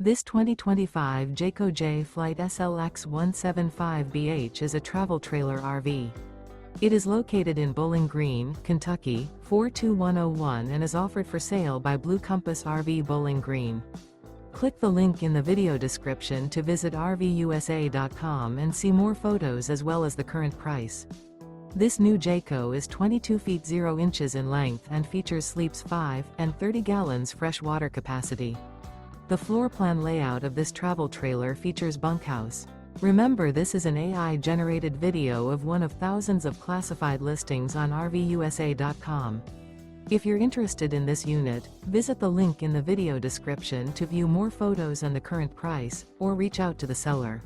This 2025 Jayco Jay Flight SLX 175BH is a travel trailer RV. It is located in Bowling Green, Kentucky, 42101 and is offered for sale by Blue Compass RV Bowling Green. Click the link in the video description to visit RVUSA.com and see more photos as well as the current price. This new Jayco is 22 feet 0 inches in length and features sleeps 5 and 30 gallons fresh water capacity. The floor plan layout of this travel trailer features bunkhouse. Remember, this is an AI-generated video of one of thousands of classified listings on RVUSA.com. If you're interested in this unit, visit the link in the video description to view more photos and the current price, or reach out to the seller.